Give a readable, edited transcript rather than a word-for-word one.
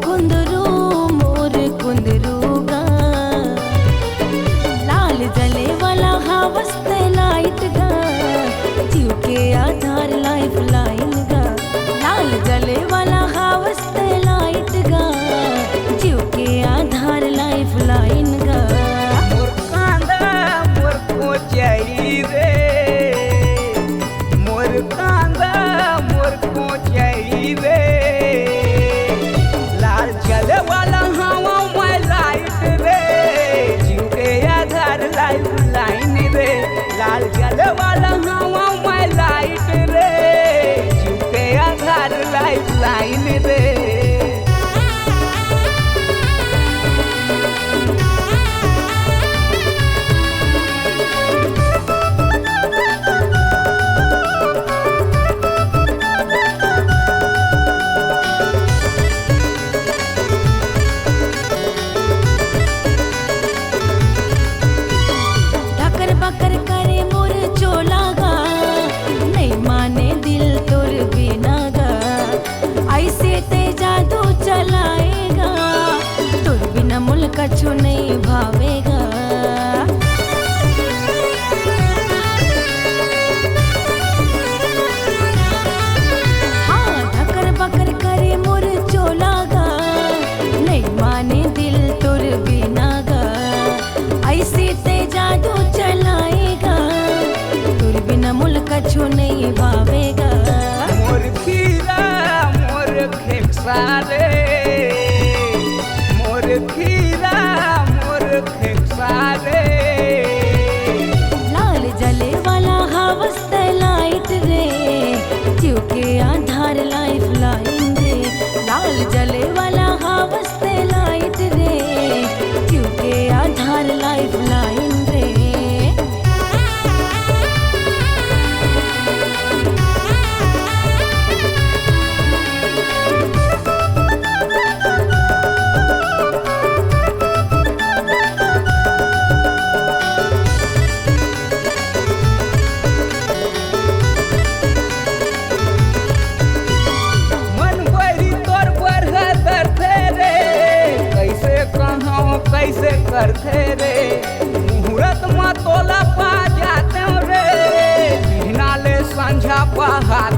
कुंदरू गा लाल जले वाला हवस्ते लाइट गा जीव के आधार लाइफ लाइन गा लाल जले वाला हवस्ते लाइट गा जीव के आधार लाइफ लाइन गा मोर कांदा मोर कोचरी रे मोर कांदा मोर कोचरी रे लाल जले वाला हवा मैं लाइट रे जीव के आधार लाइफ लाइन रे लाल जले वाला हवा मैं लाइट रे जीव के आधार लाइफ लाइन रे बकर करे मोर चोला गा नहीं माने दिल तोर बिना गा ऐसे ते जादू चलाएगा तोर बिना मुल्क कछु नहीं भावेगा हाँ धकर बकर करे मोर चोला गा नहीं माने दिल तोर बिना गा ऐसे ते जादू चलाएगा तोर बिना मुल्क कछु नहीं भावेगा मोर खीरा मोर खेक्सा रे मोर खीरा मोर खेक्सा रे लाल जले वाला हवस्ते लाइट रे जीव के आधार लाइफ लाइन रे लाल जले वाला हवस्ते लाइट रे जीव के आधार लाइफ लाइन रे मन बरी तोर बरहदर थे रे कैसे कहूँ कैसे करथे रे मुहूर्त में तोला पा जाते रे बिना ले संझा पहाड़